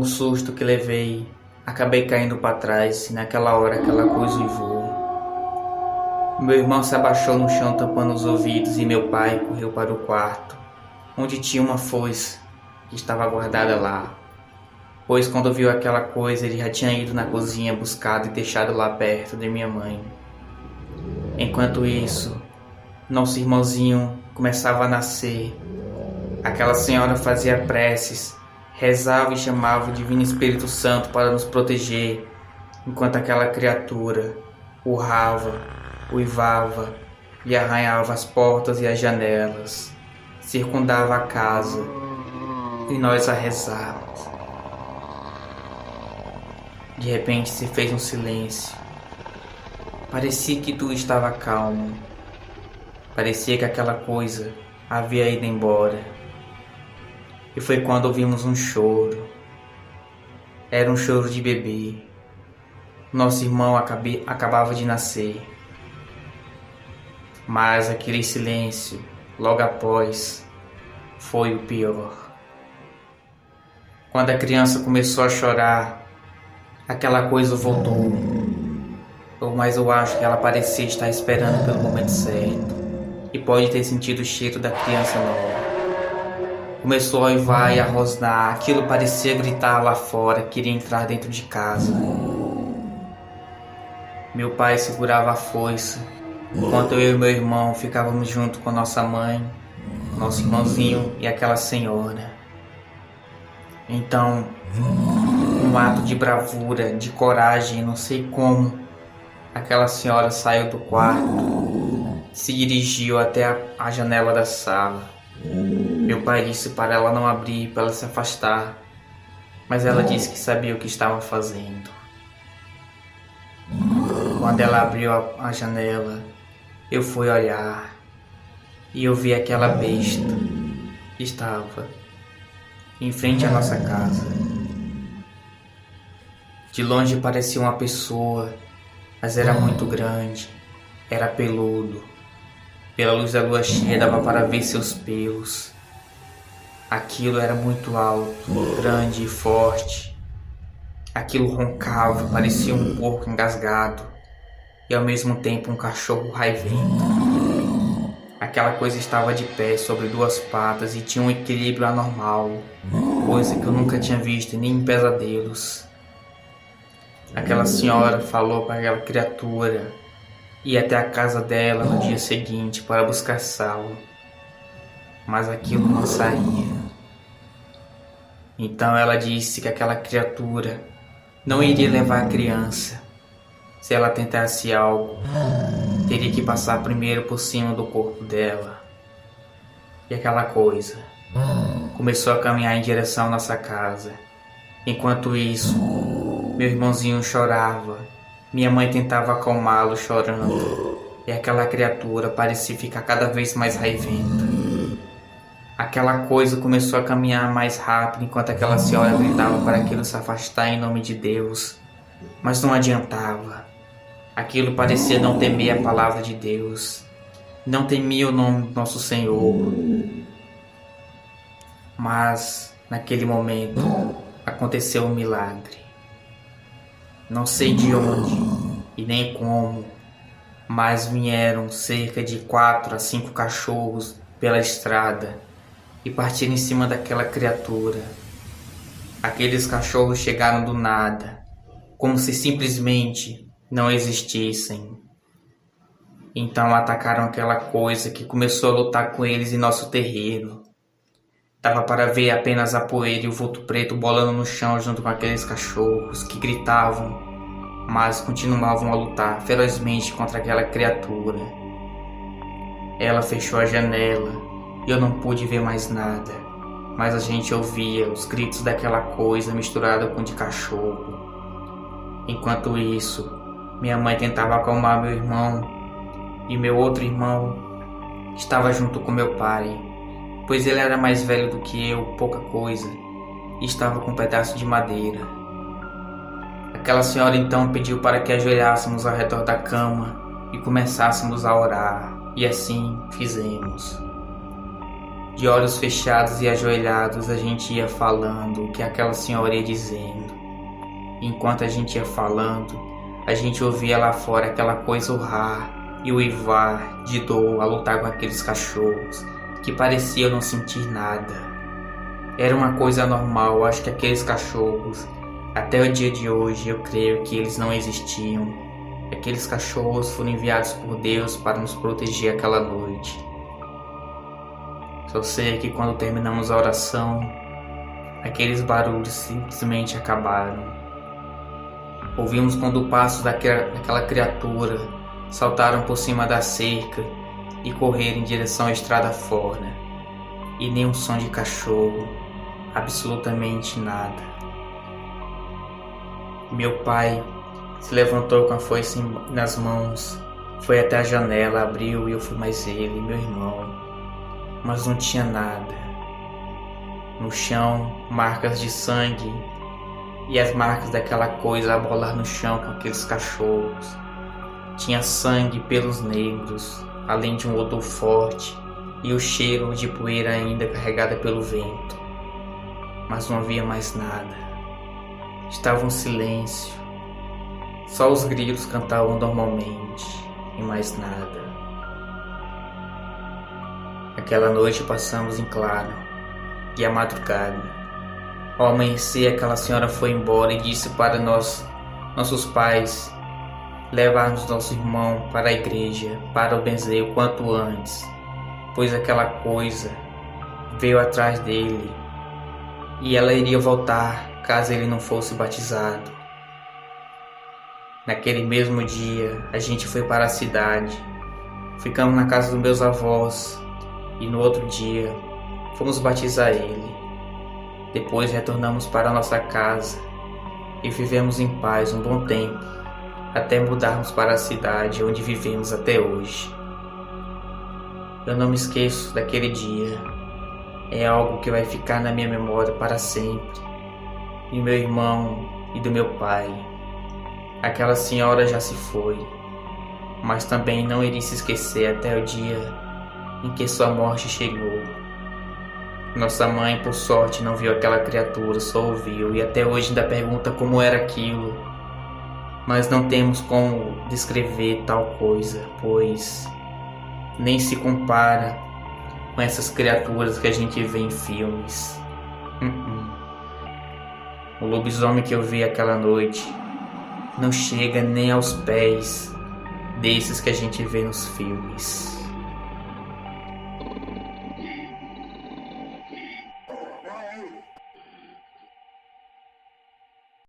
longo susto que levei, acabei caindo para trás e naquela hora aquela coisa uivou. Meu irmão se abaixou no chão tampando os ouvidos e meu pai correu para o quarto, onde tinha uma foice que estava guardada lá. Pois quando viu aquela coisa ele já tinha ido na cozinha buscado e deixado lá perto de minha mãe. Enquanto isso, nosso irmãozinho começava a nascer. Aquela senhora fazia preces, rezava e chamava o Divino Espírito Santo para nos proteger, enquanto aquela criatura urrava, uivava e arranhava as portas e as janelas, circundava a casa e nós a rezávamos. De repente se fez um silêncio. Parecia que tudo estava calmo. Parecia que aquela coisa havia ido embora. E foi quando ouvimos um choro. Era um choro de bebê. Nosso irmão acabava de nascer. Mas aquele silêncio, logo após, foi o pior. Quando a criança começou a chorar, aquela coisa voltou. Mas eu acho que ela parecia estar esperando pelo momento certo. E pode ter sentido o cheiro da criança nova. Começou a uivar e a rosnar. Aquilo parecia gritar lá fora, queria entrar dentro de casa. Meu pai segurava a foice, enquanto eu e meu irmão ficávamos junto com nossa mãe, nosso irmãozinho e aquela senhora. Então, um ato de bravura, de coragem, não sei como, aquela senhora saiu do quarto, se dirigiu até a janela da sala. Meu pai disse para ela não abrir, para ela se afastar, mas ela disse que sabia o que estava fazendo. Quando ela abriu a janela, eu fui olhar e eu vi aquela besta que estava em frente à nossa casa. De longe parecia uma pessoa, mas era muito grande, era peludo. Pela luz da lua cheia dava para ver seus pelos. Aquilo era muito alto, grande e forte. Aquilo roncava, parecia um porco engasgado e ao mesmo tempo um cachorro raivento. Aquela coisa estava de pé sobre duas patas e tinha um equilíbrio anormal, coisa que eu nunca tinha visto nem em pesadelos. Aquela senhora falou para aquela criatura ir até a casa dela no dia seguinte para buscar sal, mas aquilo não saía. Então ela disse que aquela criatura não iria levar a criança. Se ela tentasse algo, teria que passar primeiro por cima do corpo dela. E aquela coisa começou a caminhar em direção à nossa casa. Enquanto isso, meu irmãozinho chorava. Minha mãe tentava acalmá-lo chorando. E aquela criatura parecia ficar cada vez mais raiventa. Aquela coisa começou a caminhar mais rápido enquanto aquela senhora gritava para aquilo se afastar em nome de Deus. Mas não adiantava. Aquilo parecia não temer a palavra de Deus. Não temia o nome do nosso Senhor. Mas, naquele momento, aconteceu um milagre. Não sei de onde e nem como, mas vieram cerca de 4 a 5 cachorros pela estrada e partiram em cima daquela criatura. Aqueles cachorros chegaram do nada, como se simplesmente não existissem. Então atacaram aquela coisa que começou a lutar com eles em nosso terreiro. Dava para ver apenas a poeira e o vulto preto bolando no chão junto com aqueles cachorros que gritavam, mas continuavam a lutar ferozmente contra aquela criatura. Ela fechou a janela e eu não pude ver mais nada, mas a gente ouvia os gritos daquela coisa misturada com de cachorro. Enquanto isso, minha mãe tentava acalmar meu irmão e meu outro irmão estava junto com meu pai, pois ele era mais velho do que eu, pouca coisa, e estava com um pedaço de madeira. Aquela senhora então pediu para que ajoelhássemos ao redor da cama e começássemos a orar, e assim fizemos. De olhos fechados e ajoelhados, a gente ia falando o que aquela senhora ia dizendo. Enquanto a gente ia falando, a gente ouvia lá fora aquela coisa urrar e uivar de dor a lutar com aqueles cachorros que pareciam não sentir nada. Era uma coisa normal, acho que aqueles cachorros, até o dia de hoje, eu creio que eles não existiam. Aqueles cachorros foram enviados por Deus para nos proteger aquela noite. Só sei que quando terminamos a oração, aqueles barulhos simplesmente acabaram. Ouvimos quando o passo daquela criatura saltaram por cima da cerca e correram em direção à estrada fora. E nem um som de cachorro, absolutamente nada. Meu pai se levantou com a foice nas mãos, foi até a janela, abriu e eu fui mais ele e meu irmão. Mas não tinha nada. No chão, marcas de sangue e as marcas daquela coisa a bolar no chão com aqueles cachorros. Tinha sangue e pelos negros, além de um odor forte e o cheiro de poeira ainda carregada pelo vento. Mas não havia mais nada. Estava um silêncio. Só os grilos cantavam normalmente e mais nada. Aquela noite passamos em claro e à madrugada. Ao amanhecer, aquela senhora foi embora e disse para nossos pais, levarmos nosso irmão para a igreja para o benzer o quanto antes, pois aquela coisa veio atrás dele e ela iria voltar caso ele não fosse batizado. Naquele mesmo dia, a gente foi para a cidade, ficamos na casa dos meus avós e no outro dia fomos batizar ele. Depois retornamos para nossa casa e vivemos em paz um bom tempo, até mudarmos para a cidade onde vivemos até hoje. Eu não me esqueço daquele dia, é algo que vai ficar na minha memória para sempre, e meu irmão e do meu pai. Aquela senhora já se foi, mas também não iria se esquecer até o dia em que sua morte chegou. Nossa mãe, por sorte, não viu aquela criatura, só ouviu, e até hoje ainda pergunta como era aquilo. Mas não temos como descrever tal coisa, pois nem se compara com essas criaturas que a gente vê em filmes. O lobisomem que eu vi aquela noite não chega nem aos pés desses que a gente vê nos filmes.